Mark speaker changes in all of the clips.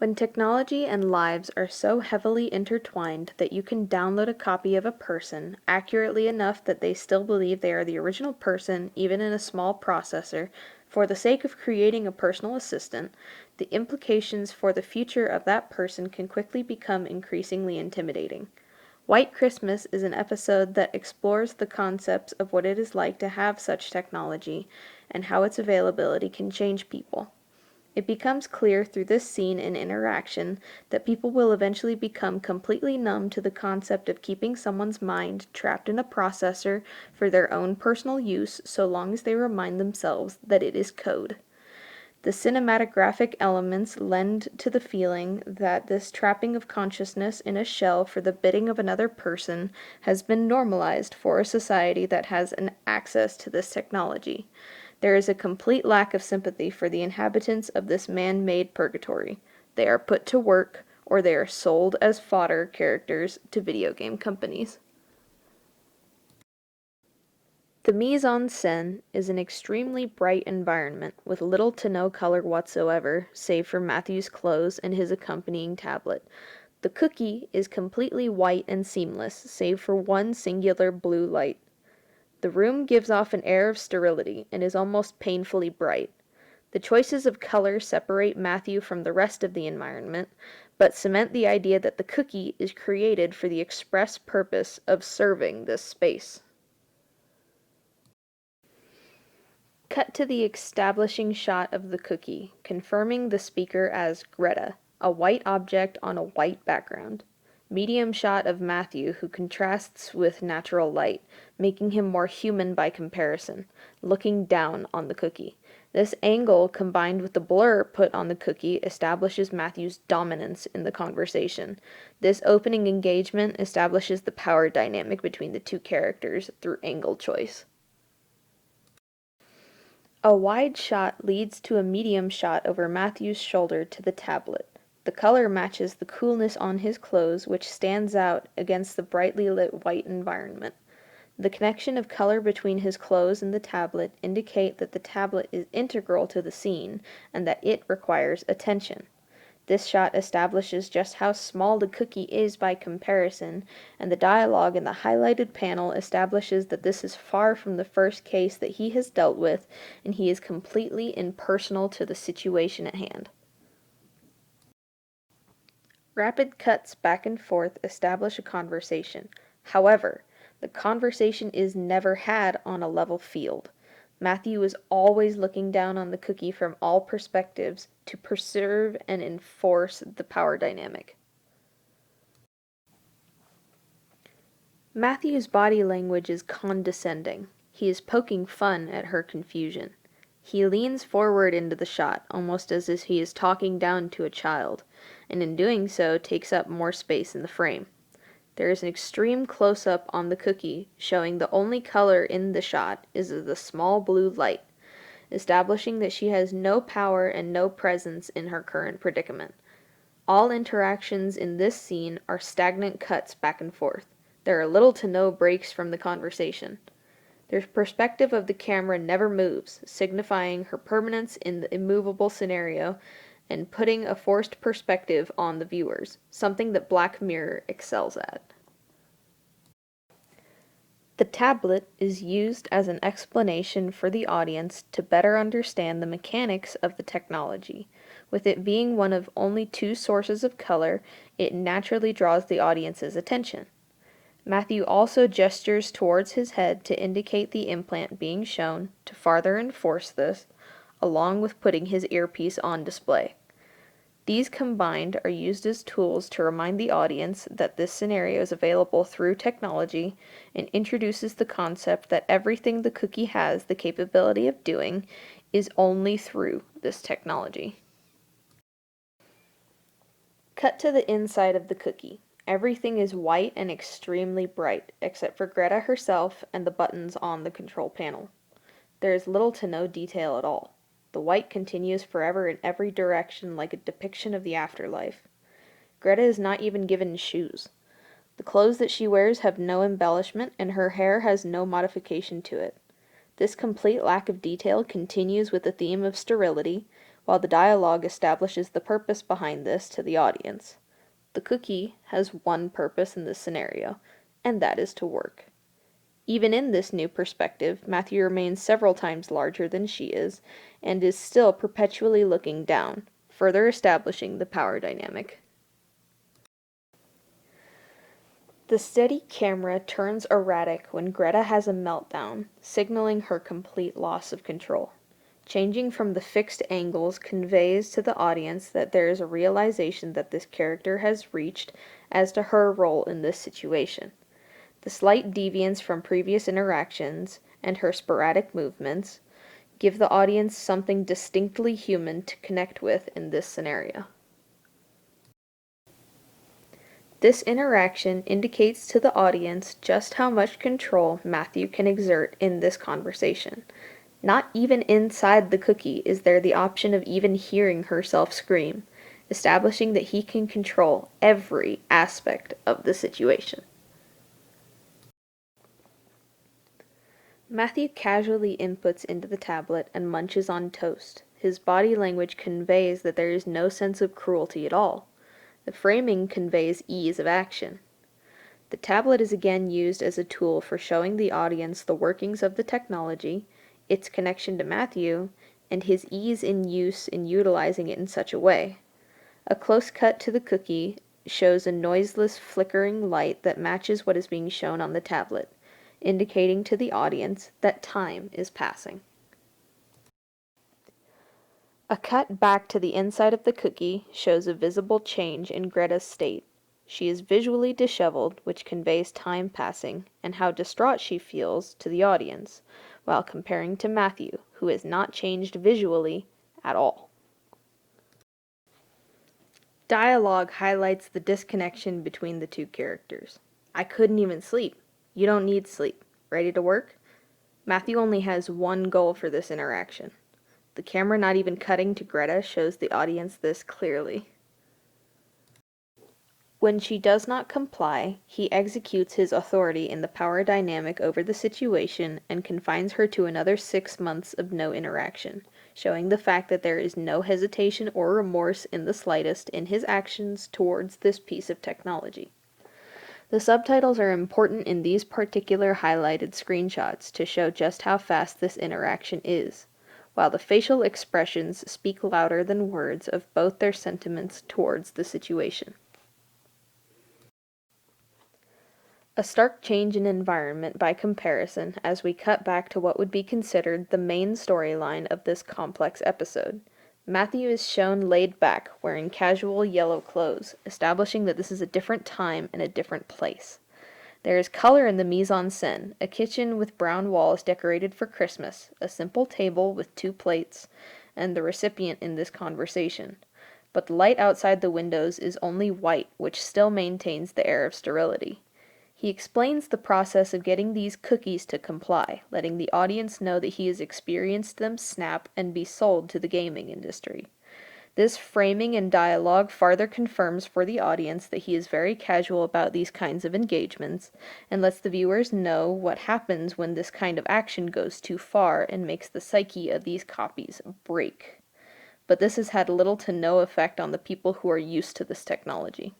Speaker 1: When technology and lives are so heavily intertwined that you can download a copy of a person accurately enough that they still believe they are the original person, even in a small processor, for the sake of creating a personal assistant, the implications for the future of that person can quickly become increasingly intimidating. White Christmas is an episode that explores the concepts of what it is like to have such technology and how its availability can change people. It becomes clear through this scene and interaction that people will eventually become completely numb to the concept of keeping someone's mind trapped in a processor for their own personal use so long as they remind themselves that it is code. The cinematographic elements lend to the feeling that this trapping of consciousness in a shell for the bidding of another person has been normalized for a society that has an access to this technology. There is a complete lack of sympathy for the inhabitants of this man-made purgatory. They are put to work, or they are sold as fodder characters to video game companies. The mise-en-scène is an extremely bright environment with little to no color whatsoever, save for Matthew's clothes and his accompanying tablet. The cookie is completely white and seamless, save for one singular blue light. The room gives off an air of sterility and is almost painfully bright. The choices of color separate Matthew from the rest of the environment, but cement the idea that the cookie is created for the express purpose of serving this space. Cut to the establishing shot of the cookie, confirming the speaker as Greta, a white object on a white background. Medium shot of Matthew, who contrasts with natural light, making him more human by comparison, looking down on the cookie. This angle, combined with the blur put on the cookie, establishes Matthew's dominance in the conversation. This opening engagement establishes the power dynamic between the two characters through angle choice. A wide shot leads to a medium shot over Matthew's shoulder to the tablet. The color matches the coolness on his clothes, which stands out against the brightly lit white environment. The connection of color between his clothes and the tablet indicate that the tablet is integral to the scene and that it requires attention. This shot establishes just how small the cookie is by comparison, and the dialogue in the highlighted panel establishes that this is far from the first case that he has dealt with, and he is completely impersonal to the situation at hand. Rapid cuts back and forth establish a conversation. However, the conversation is never had on a level field. Matthew is always looking down on the cookie from all perspectives to preserve and enforce the power dynamic. Matthew's body language is condescending. He is poking fun at her confusion. He leans forward into the shot, almost as if he is talking down to a child, and in doing so takes up more space in the frame. There is an extreme close-up on the cookie, showing the only color in the shot is the small blue light, establishing that she has no power and no presence in her current predicament. All interactions in this scene are stagnant cuts back and forth. There are little to no breaks from the conversation. The perspective of the camera never moves, signifying her permanence in the immovable scenario and putting a forced perspective on the viewers, something that Black Mirror excels at. The tablet is used as an explanation for the audience to better understand the mechanics of the technology. With it being one of only two sources of color, it naturally draws the audience's attention. Matthew also gestures towards his head to indicate the implant being shown to farther enforce this, along with putting his earpiece on display. These combined are used as tools to remind the audience that this scenario is available through technology and introduces the concept that everything the cookie has the capability of doing is only through this technology. Cut to the inside of the cookie. Everything is white and extremely bright, except for Greta herself and the buttons on the control panel. There is little to no detail at all. The white continues forever in every direction like a depiction of the afterlife. Greta is not even given shoes. The clothes that she wears have no embellishment, and her hair has no modification to it. This complete lack of detail continues with the theme of sterility, while the dialogue establishes the purpose behind this to the audience. The cookie has one purpose in this scenario, and that is to work. Even in this new perspective, Matthew remains several times larger than she is, and is still perpetually looking down, further establishing the power dynamic. The steady camera turns erratic when Greta has a meltdown, signaling her complete loss of control. Changing from the fixed angles conveys to the audience that there is a realization that this character has reached as to her role in this situation. The slight deviance from previous interactions and her sporadic movements give the audience something distinctly human to connect with in this scenario. This interaction indicates to the audience just how much control Matthew can exert in this conversation. Not even inside the cookie is there the option of even hearing herself scream, establishing that he can control every aspect of the situation. Matthew casually inputs into the tablet and munches on toast. His body language conveys that there is no sense of cruelty at all. The framing conveys ease of action. The tablet is again used as a tool for showing the audience the workings of the technology, its connection to Matthew, and his ease in use in utilizing it in such a way. A close cut to the cookie shows a noiseless flickering light that matches what is being shown on the tablet, indicating to the audience that time is passing. A cut back to the inside of the cookie shows a visible change in Greta's state. She is visually disheveled, which conveys time passing, and how distraught she feels to the audience, while comparing to Matthew, who has not changed visually at all. Dialogue highlights the disconnection between the two characters. I couldn't even sleep. You don't need sleep. Ready to work? Matthew only has one goal for this interaction. The camera not even cutting to Greta shows the audience this clearly. When she does not comply, he executes his authority in the power dynamic over the situation and confines her to another 6 months of no interaction, showing the fact that there is no hesitation or remorse in the slightest in his actions towards this piece of technology. The subtitles are important in these particular highlighted screenshots to show just how fast this interaction is, while the facial expressions speak louder than words of both their sentiments towards the situation. A stark change in environment by comparison as we cut back to what would be considered the main storyline of this complex episode. Matthew is shown laid back, wearing casual yellow clothes, establishing that this is a different time and a different place. There is color in the mise-en-scène, a kitchen with brown walls decorated for Christmas, a simple table with 2 plates, and the recipient in this conversation. But the light outside the windows is only white, which still maintains the air of sterility. He explains the process of getting these cookies to comply, letting the audience know that he has experienced them snap and be sold to the gaming industry. This framing and dialogue farther confirms for the audience that he is very casual about these kinds of engagements, and lets the viewers know what happens when this kind of action goes too far and makes the psyche of these copies break. But this has had little to no effect on the people who are used to this technology.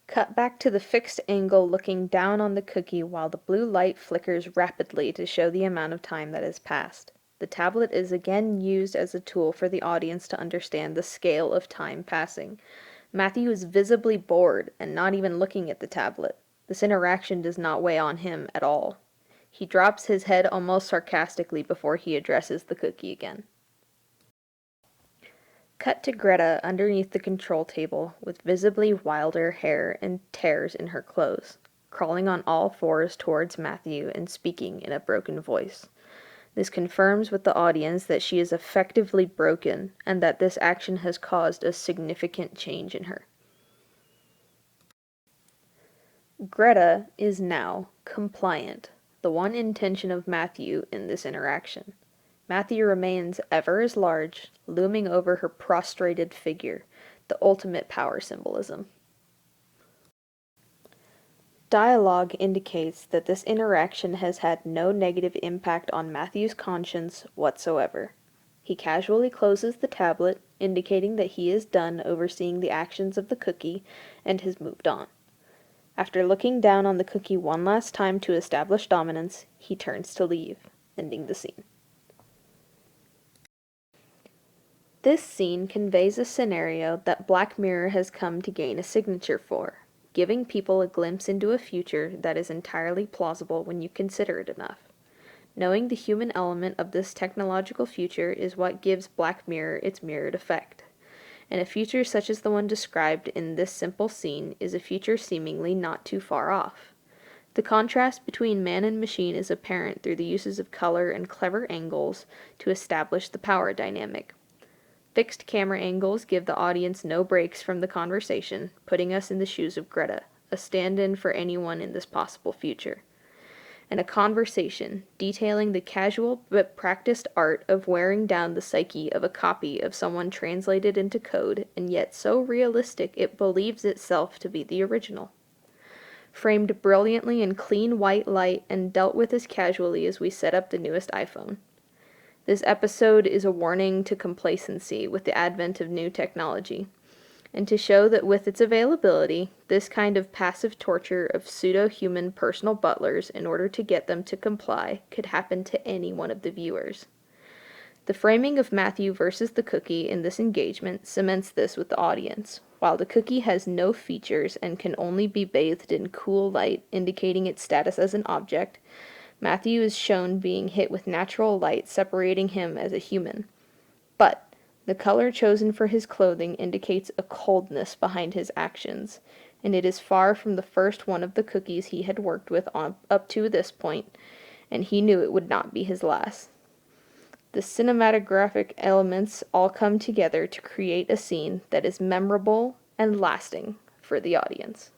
Speaker 1: Cut back to the fixed angle looking down on the cookie while the blue light flickers rapidly to show the amount of time that has passed. The tablet is again used as a tool for the audience to understand the scale of time passing. Matthew is visibly bored and not even looking at the tablet. This interaction does not weigh on him at all. He drops his head almost sarcastically before he addresses the cookie again. Cut to Greta underneath the control table with visibly wilder hair and tears in her clothes, crawling on all fours towards Matthew and speaking in a broken voice. This confirms with the audience that she is effectively broken and that this action has caused a significant change in her. Greta is now compliant, the one intention of Matthew in this interaction. Matthew remains ever as large, looming over her prostrated figure, the ultimate power symbolism. Dialogue indicates that this interaction has had no negative impact on Matthew's conscience whatsoever. He casually closes the tablet, indicating that he is done overseeing the actions of the cookie and has moved on. After looking down on the cookie one last time to establish dominance, he turns to leave, ending the scene. This scene conveys a scenario that Black Mirror has come to gain a signature for, giving people a glimpse into a future that is entirely plausible when you consider it enough. Knowing the human element of this technological future is what gives Black Mirror its mirrored effect. And a future such as the one described in this simple scene is a future seemingly not too far off. The contrast between man and machine is apparent through the uses of color and clever angles to establish the power dynamic. Fixed camera angles give the audience no breaks from the conversation, putting us in the shoes of Greta, a stand-in for anyone in this possible future. And a conversation detailing the casual but practiced art of wearing down the psyche of a copy of someone translated into code, and yet so realistic it believes itself to be the original. Framed brilliantly in clean white light and dealt with as casually as we set up the newest iPhone. This episode is a warning to complacency with the advent of new technology, and to show that with its availability, this kind of passive torture of pseudo-human personal butlers in order to get them to comply could happen to any one of the viewers. The framing of Matthew versus the cookie in this engagement cements this with the audience. While the cookie has no features and can only be bathed in cool light, indicating its status as an object, Matthew is shown being hit with natural light, separating him as a human. But the color chosen for his clothing indicates a coldness behind his actions, and it is far from the first one of the cookies he had worked with up to this point, and he knew it would not be his last. The cinematographic elements all come together to create a scene that is memorable and lasting for the audience.